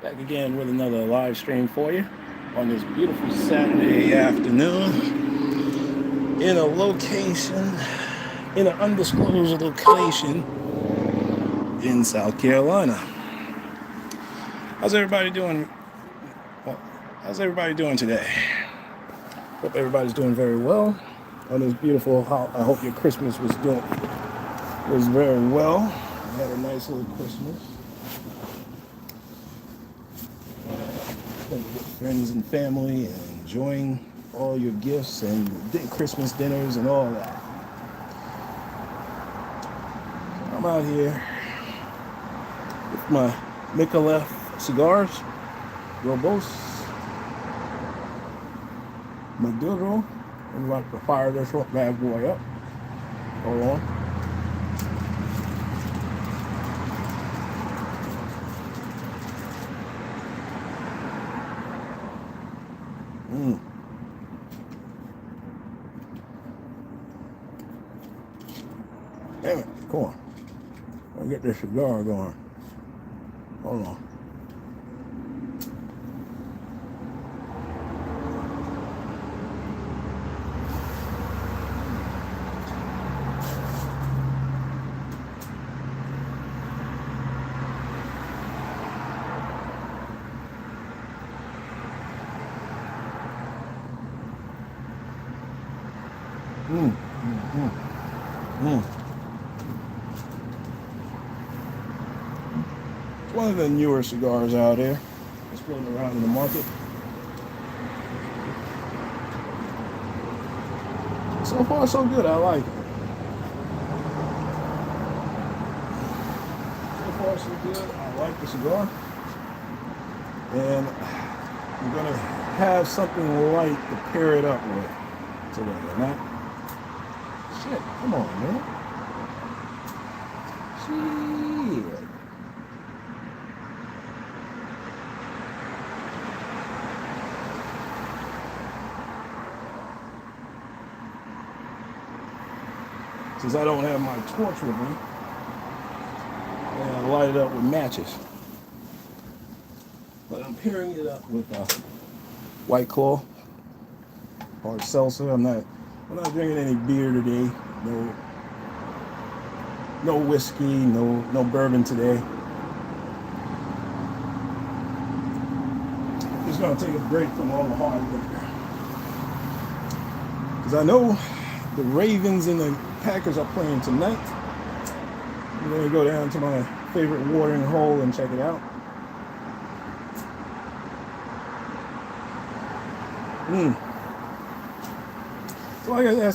Back again with another live stream for you on this beautiful Saturday afternoon in a location, in an undisclosed location in South Carolina. How's everybody doing? Well, how's everybody doing today? Hope everybody's doing very well on this beautiful. I hope your Christmas was very well. You had a nice little Christmas. With friends and family and enjoying all your gifts and Christmas dinners and all that. So I'm out here with my Michelef cigars, Robos, Maduro. I'm about to fire this bad boy up. Hold on. Damn it, come on. I'll get this cigar going. Hold on. It's one of the newer cigars out there. It's floating around in the market. So far, so good. I like it. So far, so good. I like the cigar. And I'm going to have something light to pair it up with today. And that, shit, come on, man. Shit. Since I don't have my torch with me, I light it up with matches. But I'm pairing it up with a White Claw, hard seltzer. I'm not drinking any beer today. No whiskey, no bourbon today. Just gonna take a break from all the hard liquor. Because I know the Ravens and the Packers are playing tonight. I'm gonna go down to my favorite watering hole and check it out. So like I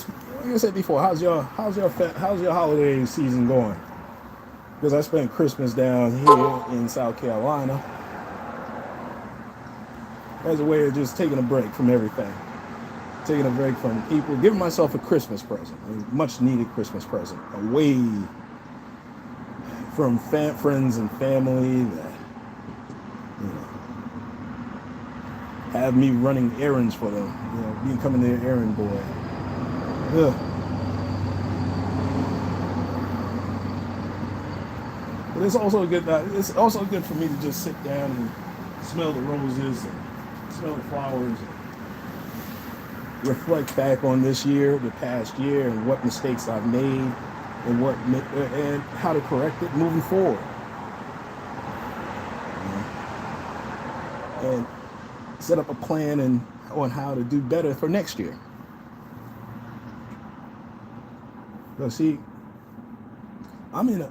said before, how's your holiday season going? Because I spent Christmas down here in South Carolina as a way of just taking a break from everything. Taking a break from people, giving myself a Christmas present, a much needed Christmas present, away from friends and family that, have me running errands for them, becoming their errand boy. Ugh. But it's also good for me to just sit down and smell the roses and smell the flowers. Reflect back on this year, the past year, and what mistakes I've made, and how to correct it moving forward. And set up a plan on how to do better for next year. So see, I'm in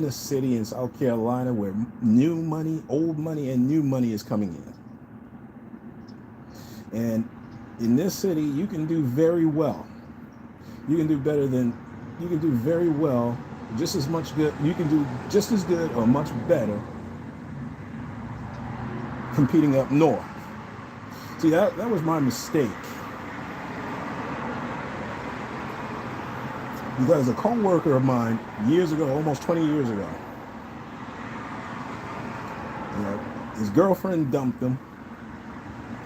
a city in South Carolina where new money, old money, and new money is coming in. And in this city, you can do very well. You can do very well, just as much good. You can do just as good or much better competing up north. See, that was my mistake. Because a co-worker of mine years ago, almost 20 years ago, his girlfriend dumped him.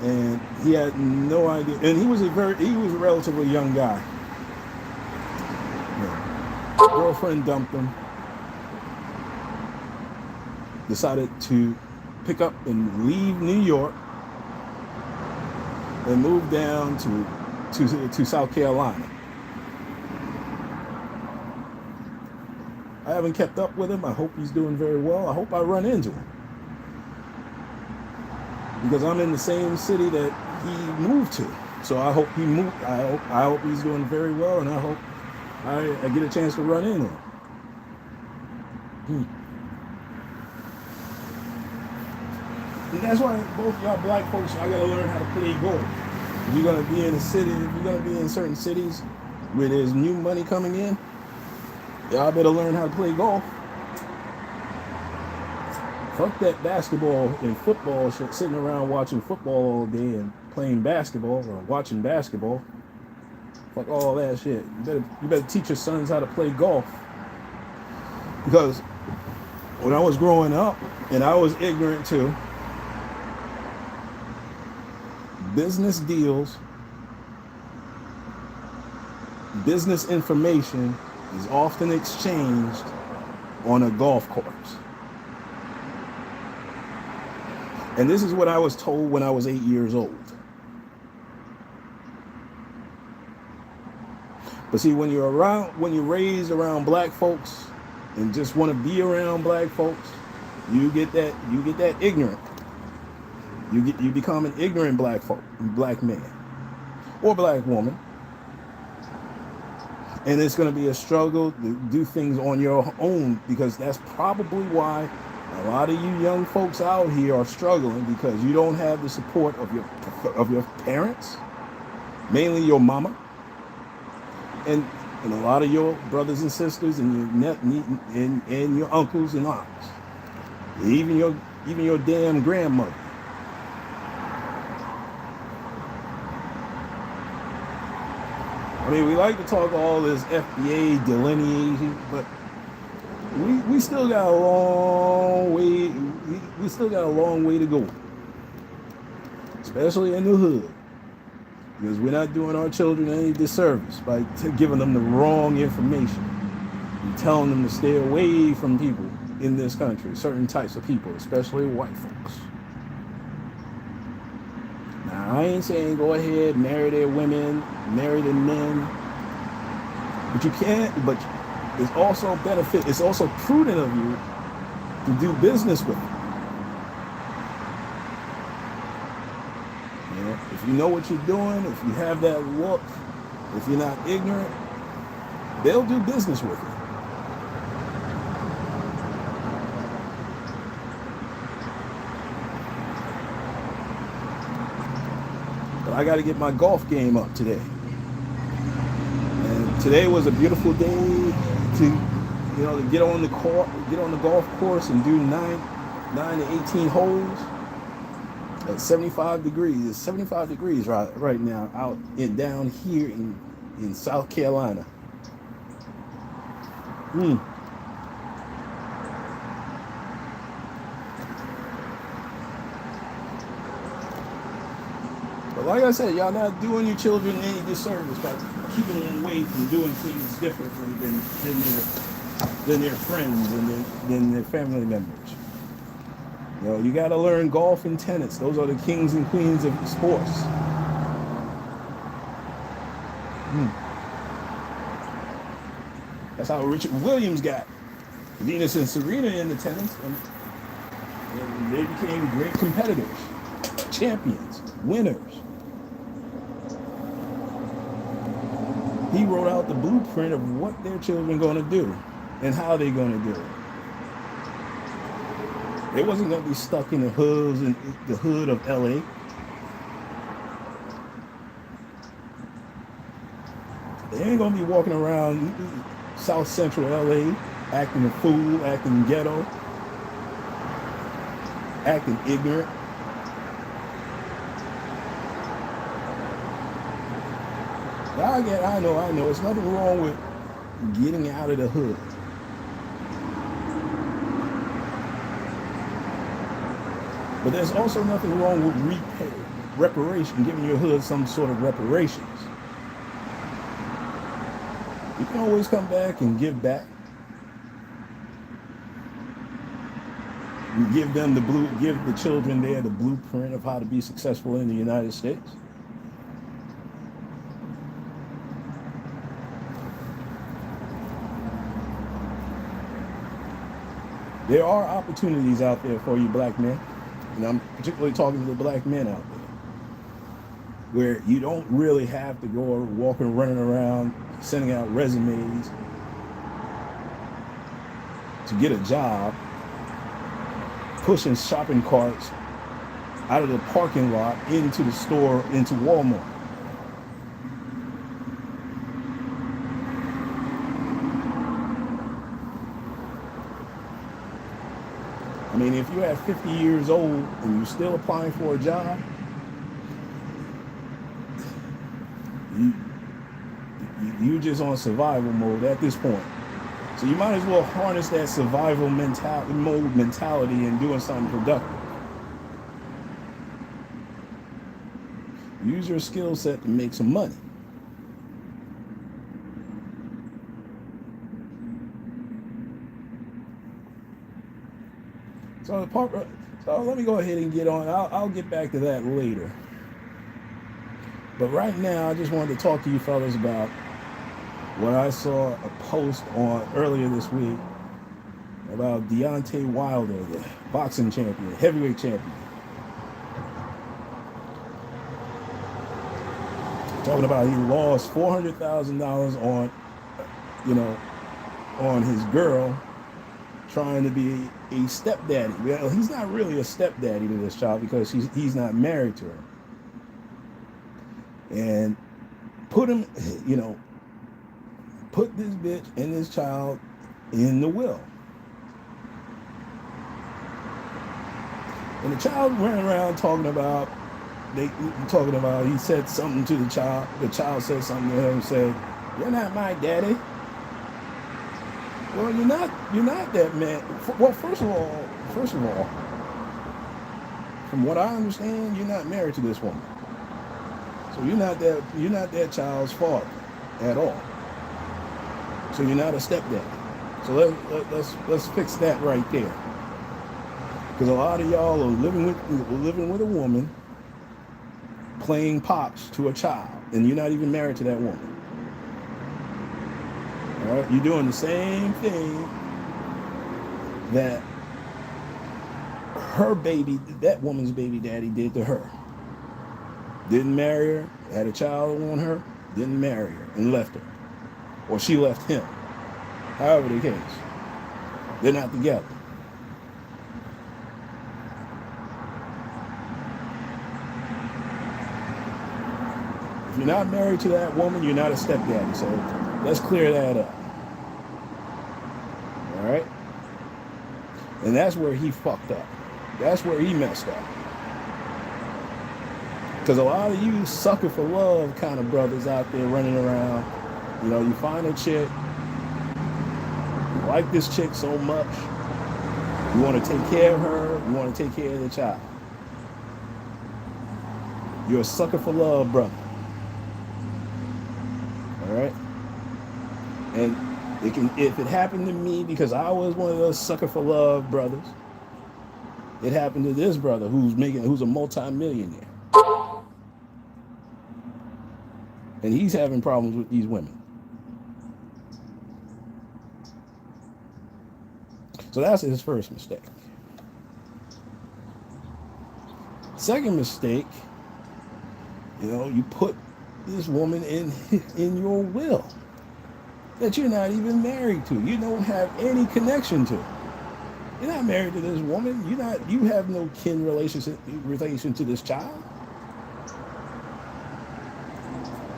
And he had no idea. And he was a relatively young guy. Girlfriend dumped him. Decided to pick up and leave New York and move down to South Carolina. I haven't kept up with him. I hope he's doing very well. I hope I run into him, because I'm in the same city that he moved to. So I hope he moved. I hope he's doing very well, and I hope I get a chance to run into him. And that's why both y'all black folks, I gotta learn how to play golf. If you're gonna be in a city, if you're gonna be in certain cities where there's new money coming in, y'all better learn how to play golf. Fuck that basketball and football shit, sitting around watching football all day and playing basketball or watching basketball. Fuck all that shit. You better teach your sons how to play golf. Because when I was growing up, and I was ignorant too, business deals, business information is often exchanged on a golf course. And this is what I was told when I was 8 years old. But see, when you're raised around black folks and just want to be around black folks, you get that ignorant. You become an ignorant black man or black woman. And it's going to be a struggle to do things on your own, because that's probably why a lot of you young folks out here are struggling, because you don't have the support of your parents, mainly your mama, and a lot of your brothers and sisters and your uncles and aunts, even your damn grandmother. I mean, we like to talk all this FBA delineation, but we still got a long way. We still got a long way to go, especially in the hood, because we're not doing our children any disservice by giving them the wrong information and telling them to stay away from people in this country, certain types of people, especially white folks. Now, I ain't saying go ahead, marry their women, marry their men, but you can't. But it's also it's also prudent of you to do business with them. If you know what you're doing, if you have that look, if you're not ignorant, they'll do business with you. But I got to get my golf game up today. And today was a beautiful day to get on the golf course and do 9 to 18 holes at 75 degrees. It's 75 degrees right now down here in South Carolina. But like I said, y'all not doing your children any disservice by keeping them away from doing things differently than their friends and than their family members. You got to learn golf and tennis. Those are the kings and queens of sports. That's how Richard Williams got Venus and Serena in the tennis, and they became great competitors, champions, winners. He wrote out the blueprint of what their children are going to do and how they're going to do it. They wasn't going to be stuck in the hood of LA. They ain't going to be walking around South Central LA acting a fool, acting ghetto, acting ignorant. I know. There's nothing wrong with getting out of the hood. But there's also nothing wrong with reparation, giving your hood some sort of reparations. You can always come back and give back. give the children there the blueprint of how to be successful in the United States. There are opportunities out there for you black men, and I'm particularly talking to the black men out there, where you don't really have to go walking, running around, sending out resumes to get a job, pushing shopping carts out of the parking lot into the store, into Walmart. I mean, if you're at 50 years old and you're still applying for a job, you're just on survival mode at this point. So you might as well harness that survival mentality and doing something productive. Use your skill set to make some money. So let me go ahead and get on. I'll get back to that later. But right now, I just wanted to talk to you fellas about what I saw a post on earlier this week about Deontay Wilder, the boxing champion, heavyweight champion. Talking about he lost $400,000 on his girl trying to be a stepdaddy. Well, he's not really a stepdaddy to this child because he's not married to her. And put this bitch and this child in the will. And the child ran around talking about he said something to the child. The child said something to him and said, "You're not my daddy." Well, you're not that man. Well, first of all, from what I understand, you're not married to this woman. So you're not that child's father at all. So you're not a stepdaddy. So let's fix that right there. Because a lot of y'all are living with a woman, playing pops to a child, and you're not even married to that woman. All right, you're doing the same thing that that woman's baby daddy did to her. Didn't marry her, had a child on her, didn't marry her, and left her. Or she left him. However the case. They're not together. If you're not married to that woman, you're not a stepdaddy. So let's clear that up. All right? And that's where he fucked up. That's where he messed up. Because a lot of you sucker for love kind of brothers out there running around, you find a chick, you like this chick so much, you want to take care of her, you want to take care of the child. You're a sucker for love, brother. All right? And if it happened to me, because I was one of those sucker for love brothers, it happened to this brother who's a multi-millionaire. And he's having problems with these women. So that's his first mistake. Second mistake, you put this woman in your will that you're not even married to. You don't have any connection to. You're not married to this woman. You have no kin relation to this child.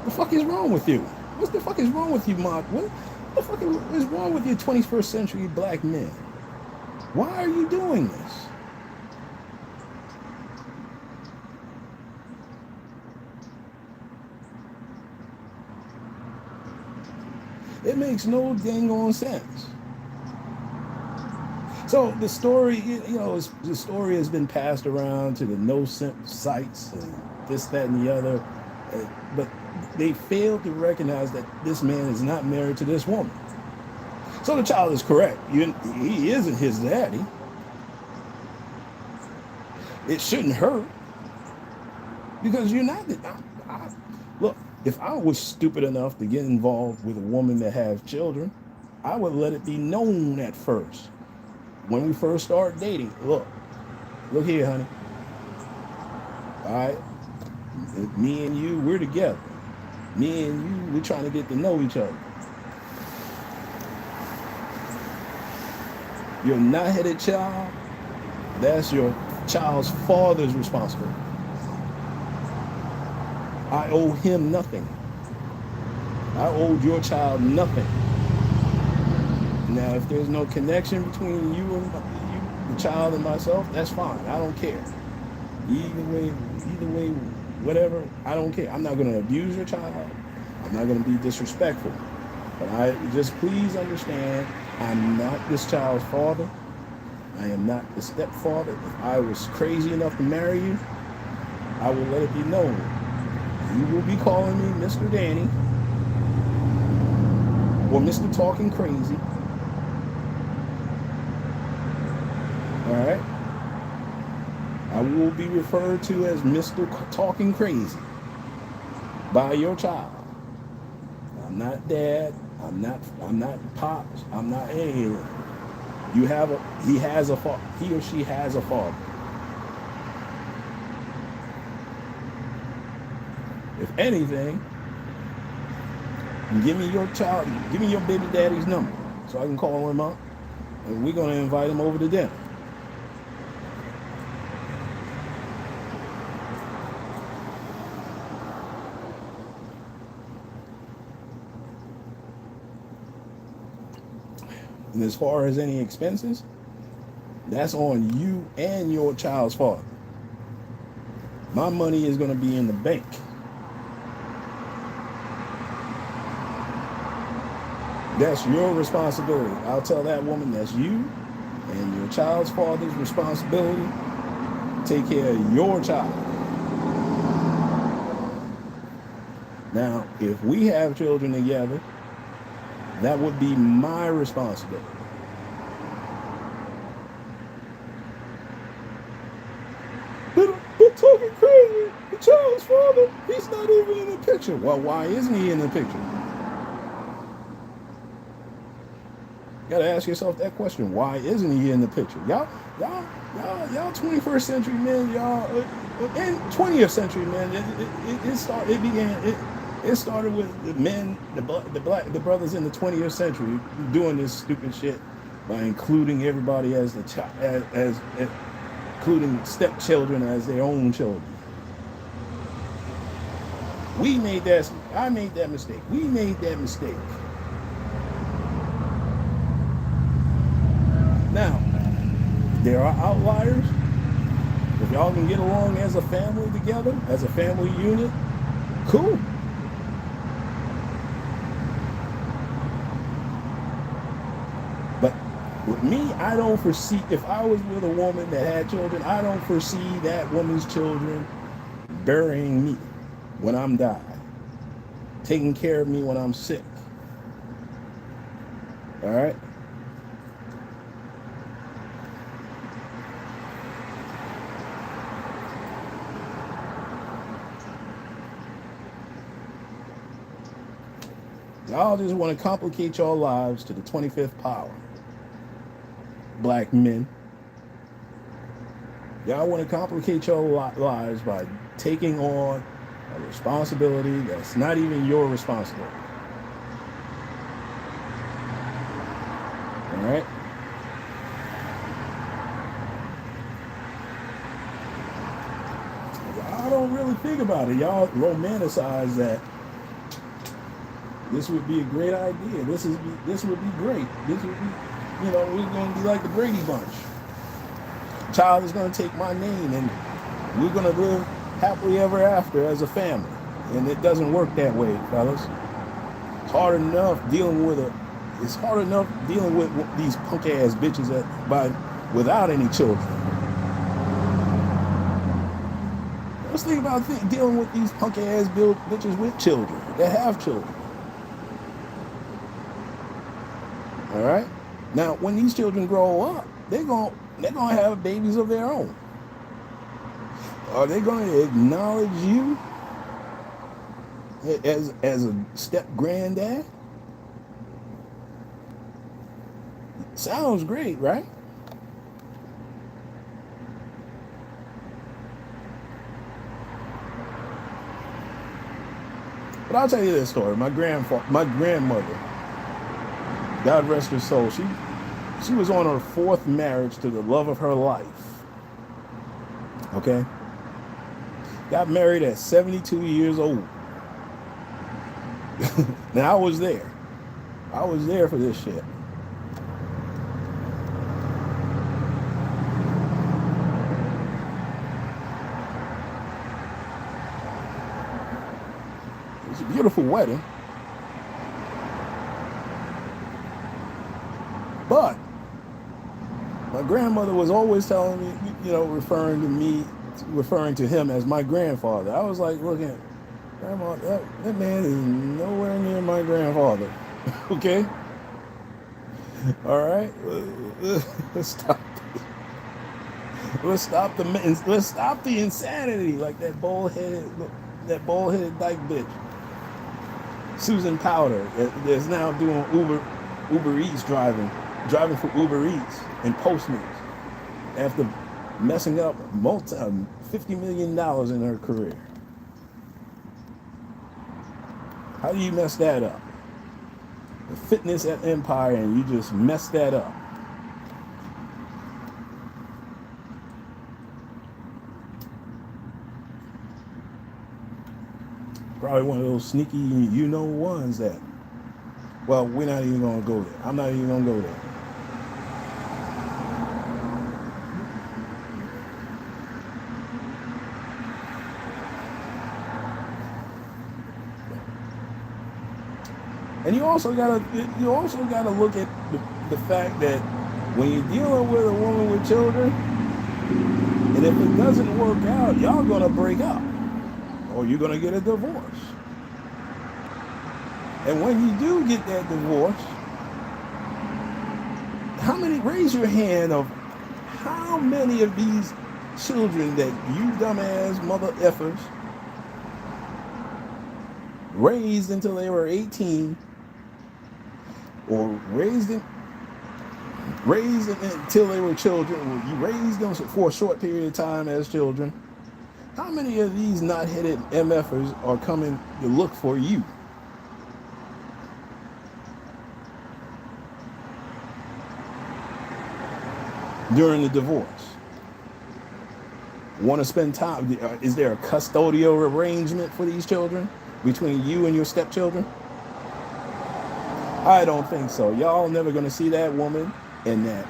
What the fuck is wrong with you? What the fuck is wrong with you, Mark? What the fuck is wrong with you 21st century black men? Why are you doing this? It makes no dang on sense. So the story, the story has been passed around to the no-simp sites and this, that, and the other, but they failed to recognize that this man is not married to this woman. So the child is correct. He isn't his daddy. It shouldn't hurt because you're not. Look, if I was stupid enough to get involved with a woman that has children, I would let it be known at first. When we first start dating, look here, honey. All right, me and you, we're together. Me and you, we're trying to get to know each other. Your not-headed child, that's your child's father's responsibility. I owe him nothing. I owed your child nothing. Now, if there's no connection between you and the child and myself, that's fine. I don't care. Either way, whatever, I don't care. I'm not going to abuse your child. I'm not going to be disrespectful. But I just please understand, I'm not this child's father. I am not the stepfather. If I was crazy enough to marry you, I will let it be known. You will be calling me Mr. Danny or Mr. Talking Crazy. All right? I will be referred to as Mr. Talking Crazy by your child. I'm not dad. I'm not pops. I'm not any of them. He or she has a father. If anything, give me your baby daddy's number so I can call him up and we're going to invite him over to dinner. And as far as any expenses, that's on you and your child's father. My money is going to be in the bank. That's your responsibility. I'll tell that woman that's you and your child's father's responsibility to take care of your child. Now, if we have children together, that would be my responsibility. But talking crazy, the child's father, he's not even in the picture. Well, why isn't he in the picture? You gotta ask yourself that question. Why isn't he in the picture? Y'all 21st century men, y'all, and 20th century men, it started with the men, the brothers in the 20th century doing this stupid shit by including everybody as including stepchildren as their own children. I made that mistake. We made that mistake. Now, there are outliers. If y'all can get along as a family together, as a family unit, cool. But with me, I don't foresee, if I was with a woman that had children, I don't foresee that woman's children burying me when I'm dying, taking care of me when I'm sick. All right? Y'all just want to complicate your lives to the 25th power. Black men. Y'all want to complicate your lives by taking on a responsibility that's not even your responsibility. All right? Y'all don't really think about it. Y'all romanticize that. This would be a great idea. This would be great. This would be, we're going to be like the Brady Bunch. Child is going to take my name and we're going to live happily ever after as a family. And it doesn't work that way, fellas. It's hard enough dealing with these punk ass bitches without any children. Let's think about dealing with these punk ass bitches with children that have children. All right. Now, when these children grow up, they're gonna have babies of their own. Are they going to acknowledge you as a step granddad? Sounds great, right? But I'll tell you this story. My grandmother, God rest her soul, she was on her fourth marriage to the love of her life. Okay? Got married at 72 years old. Now I was there. I was there for this shit. It was a beautiful wedding. But my grandmother was always telling me, referring to him as my grandfather. I was like, look at Grandma, that man is nowhere near my grandfather. Okay? All right? Let's stop. Let's stop the insanity, like that bald-headed dyke bitch, Susan Powder, that's now doing Uber Eats driving for Uber Eats and Postmates after messing up $50 million in her career. How do you mess that up? The fitness empire, and you just mess that up. Probably one of those sneaky ones that, well, we're not even going to go there. I'm not even going to go there. And you also gotta look at the fact that when you're dealing with a woman with children, and if it doesn't work out, y'all gonna break up, or you're gonna get a divorce. And when you do get that divorce, raise your hand of how many of these children that you dumbass mother effers raised until they were 18, or raised until they were children, or you raised them for a short period of time as children. How many of these knot-headed MFers are coming to look for you? During the divorce? Want to spend time? Is there a custodial arrangement for these children between you and your stepchildren? I don't think so. Y'all never gonna see that woman and that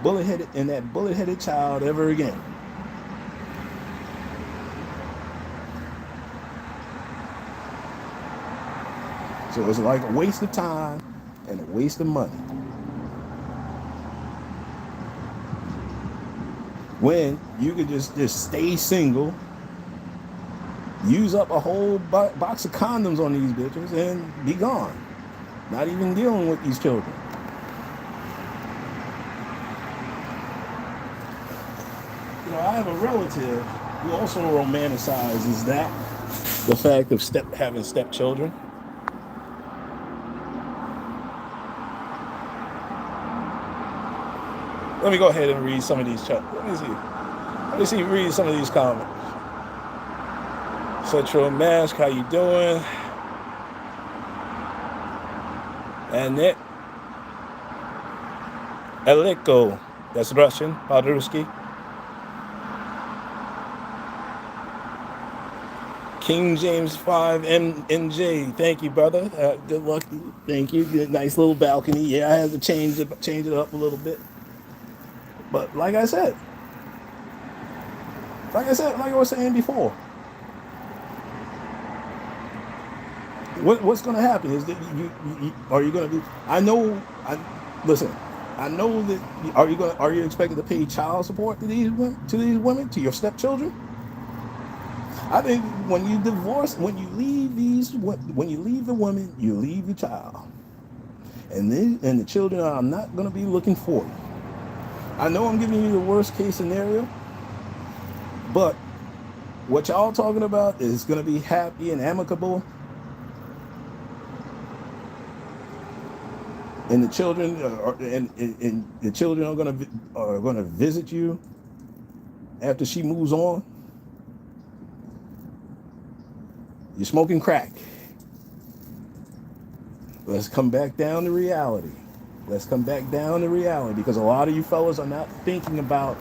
bullet-headed child ever again. So it's like a waste of time and a waste of money. When you could just stay single, use up a whole box of condoms on these bitches and be gone. Not even dealing with these children. I have a relative who also romanticizes the fact of having stepchildren. Let me go ahead and read some of these. Read some of these comments. Central Mask, how you doing? Annette Eliko, that's Russian, Podruski. King James 5 MJ, thank you, brother. Good luck. Thank you. Good, nice little balcony. Yeah, I had to change it up a little bit. But like I was saying before, what's going to happen is that are you going to be? Listen. I know that are you expected to pay child support to these women, to your stepchildren? I think when you divorce, when you leave the woman, you leave the child, and the children are not going to be looking for you. I know I'm giving you the worst case scenario, but What y'all talking about is going to be happy and amicable, and the children and the children are going to visit you after she moves on. You're smoking crack. Let's come back down to reality. Let's come back down to reality, because a lot of you fellas are not thinking about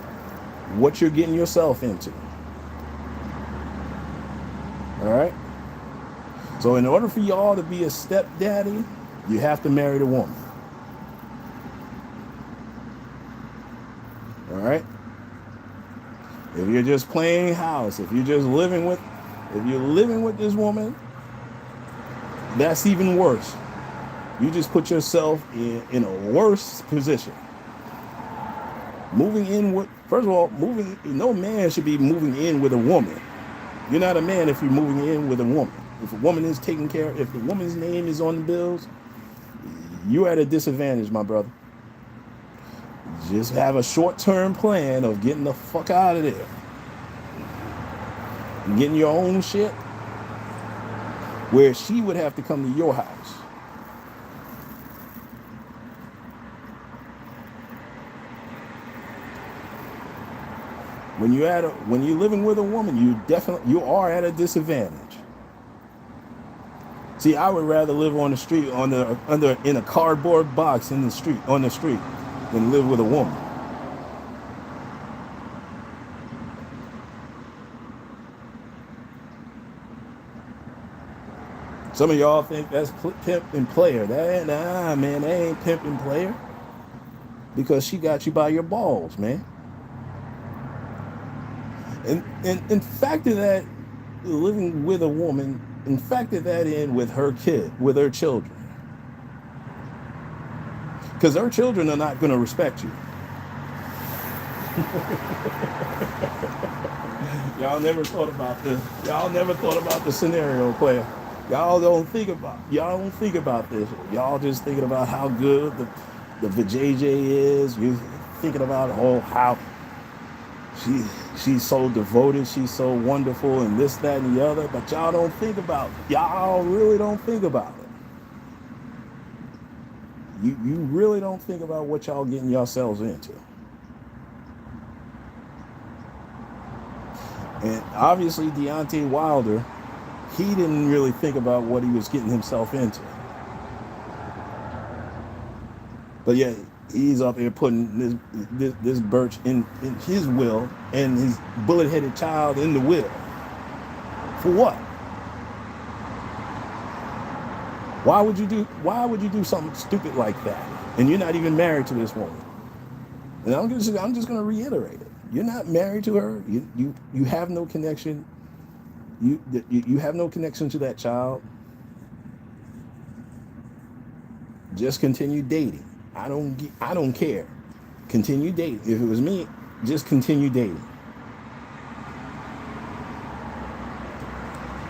what you're getting yourself into. All right? So in order for y'all to be a stepdaddy, you have to marry the woman. All right? If you're just playing house, if you're living with this woman, that's even worse. You just put yourself in a worse position. First of all, no man should be moving in with a woman. You're not a man if you're moving in with a woman. If a woman is taking care, if the woman's name is on the bills, you're at a disadvantage, my brother. Just have a short-term plan of getting the fuck out of there. And getting your own shit, where she would have to come to your house. When you're living with a woman, you are at a disadvantage. See, I would rather live on the street in a cardboard box on the street than live with a woman. Some of y'all think that's pimp and player. Nah, man, that ain't pimp and player. Because she got you by your balls, man. And factor that living with a woman, and factor that in with her children. Because her children are not going to respect you. Y'all never thought about this. Y'all never thought about the scenario, player. Y'all don't think about this. Y'all just thinking about how good the vajayjay is. You thinking about how she's so devoted, she's so wonderful, and this, that, and the other. But y'all really don't think about it. You really don't think about what y'all getting yourselves into. And obviously Deontay Wilder, he didn't really think about what he was getting himself into. But yeah, he's up here putting this birch in his will, and his bullet-headed child in the will. For what? Why would you do something stupid like that? And you're not even married to this woman. And I'm just going to reiterate it. You're not married to her. You have no connection. You have no connection to that child. Just continue dating. I don't care. Continue dating. If it was me, just continue dating.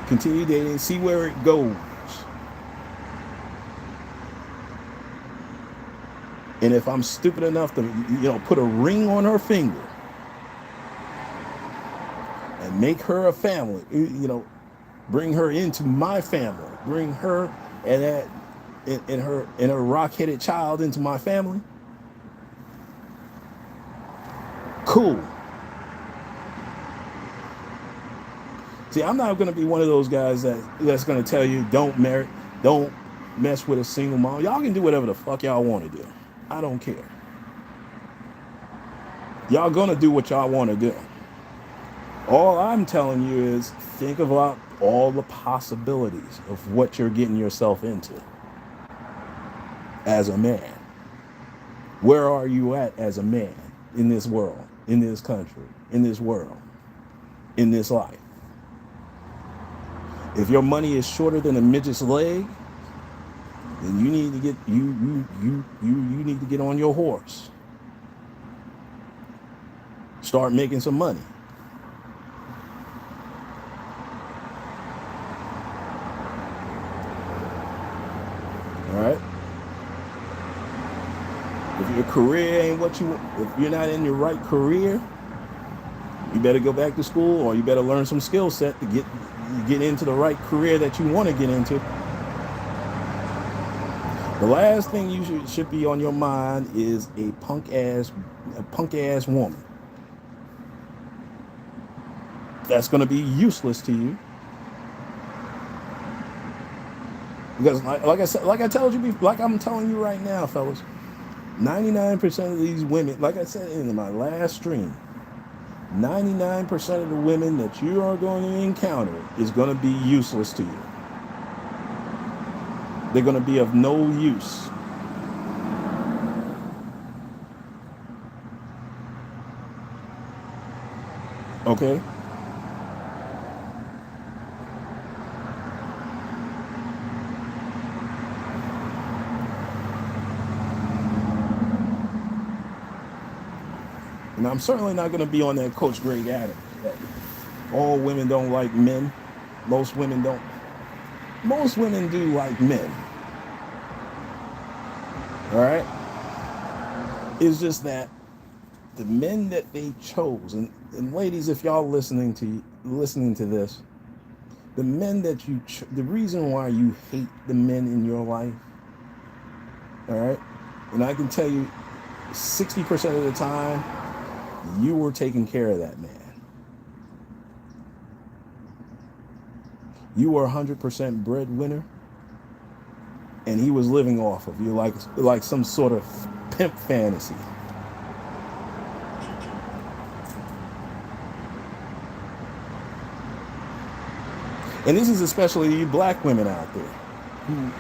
Continue dating. See where it goes. And if I'm stupid enough to, put a ring on her finger and make her a family, bring her into my family, bring her and her rock-headed child into my family, cool. See, I'm not going to be one of those guys that's going to tell you don't mess with a single mom. Y'all can do whatever the fuck y'all want to do. I don't care. Y'all gonna do what y'all want to do. All I'm telling you is think about all the possibilities of what you're getting yourself into as a man. Where are you at as a man in this world, in this country, in this world, in this life? If your money is shorter than a midget's leg, then you need to get you need to get on your horse. Start making some money. All right? If your career ain't if you're not in your right career, You better go back to school, or you better learn some skill set to get into the right career that you want to get into. The last thing you should be on your mind is a punk ass woman. That's going to be useless to you. Because like I told you before, like I'm telling you right now, fellas, 99% of these women, like I said in my last stream, 99% of the women that you are going to encounter is going to be useless to you. They're going to be of no use. Okay? And I'm certainly not going to be on that Coach Greg Adams. All women don't like men. Most women don't. Most women do like men. All right? It's just that the men that they chose, and ladies, if y'all listening to this, the men that the reason why you hate the men in your life, all right? And I can tell you 60% of the time, you were taking care of that man. You were 100% breadwinner, and he was living off of you like some sort of pimp fantasy. And this is especially you black women out there who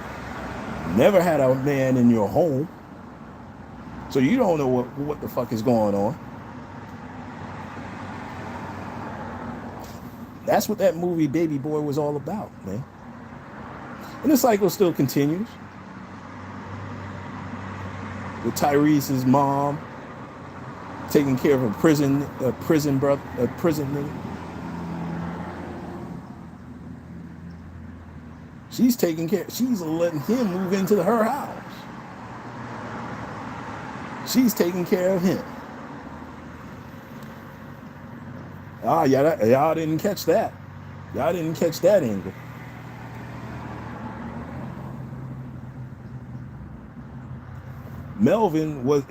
never had a man in your home, so you don't know what the fuck is going on. That's what that movie Baby Boy was all about, man. And the cycle still continues. With Tyrese's mom taking care of a prison nigga. She's letting him move into her house. She's taking care of him. Y'all didn't catch that. Y'all didn't catch that angle. Melvin was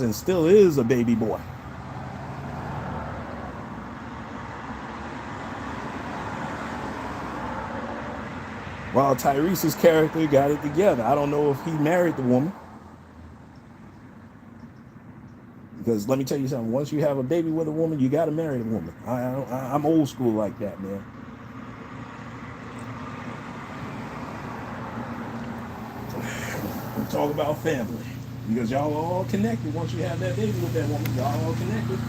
and still is a baby boy. While Tyrese's character got it together. I don't know if he married the woman. Because let me tell you something, once you have a baby with a woman, you got to marry the woman. I'm old school like that, man. We talk about family. Because y'all are all connected. Once you have that baby with that woman, y'all all connected.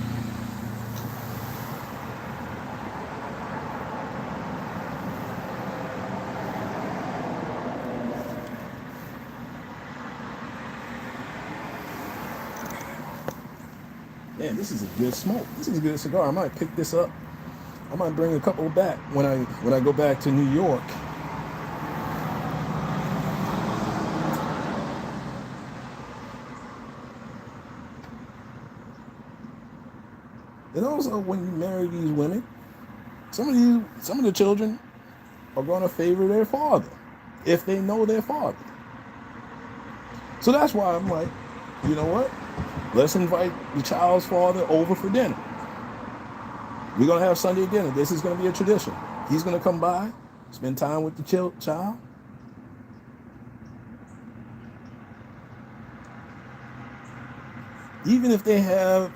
Man, this is a good smoke. This is a good cigar. I might pick this up. I might bring a couple back when I go back to New York. And also, when you marry these women, some of the children are going to favor their father if they know their father. So that's why I'm like, you know what? Let's invite the child's father over for dinner. We're going to have Sunday dinner. This is going to be a tradition. He's going to come by, spend time with the child. Even if they have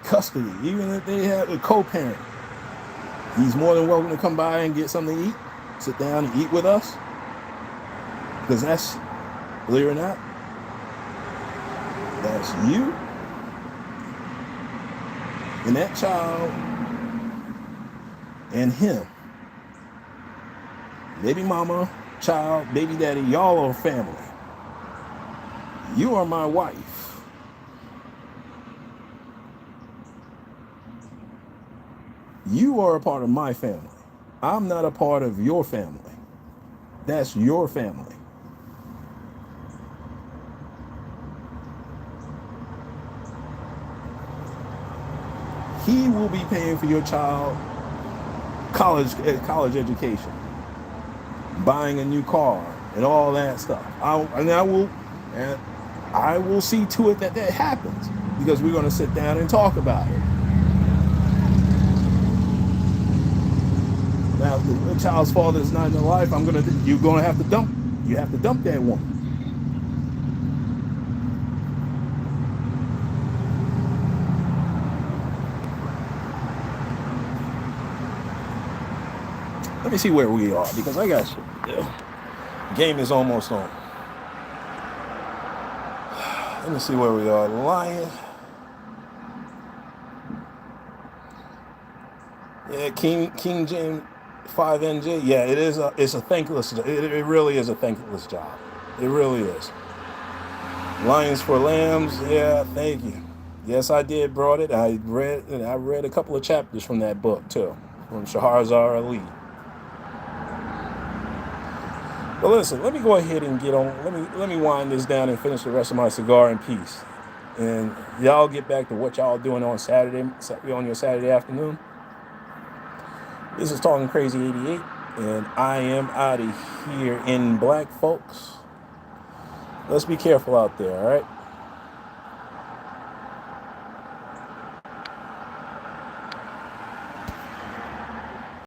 custody, even if they have a co-parent, he's more than welcome to come by and get something to eat, sit down and eat with us. Because that's, believe it or not, that's you and that child and him. Baby mama, child, baby daddy, y'all are family. You are my wife. You are a part of my family. I'm not a part of your family. That's your family. He will be paying for your child college education, buying a new car, and all that stuff. And I will see to it that happens, because we're going to sit down and talk about it. Now, if the child's father is not in their life, you're going to have to dump. You have to dump that woman. Let me see where we are, because I got shit to do. Game is almost on. Let me see where we are. Lion. Yeah, King James 5NJ. Yeah, it's a thankless. It really is a thankless job. It really is. Lions for Lambs. Yeah, thank you. Yes, I did brought it. I read a couple of chapters from that book too, from Shahrazar Ali. But listen, let me go ahead and get on. Let me wind this down and finish the rest of my cigar in peace. And y'all get back to what y'all doing on your Saturday afternoon. This is Talking Crazy 88, and I am out of here in black, folks. Let's be careful out there, all right?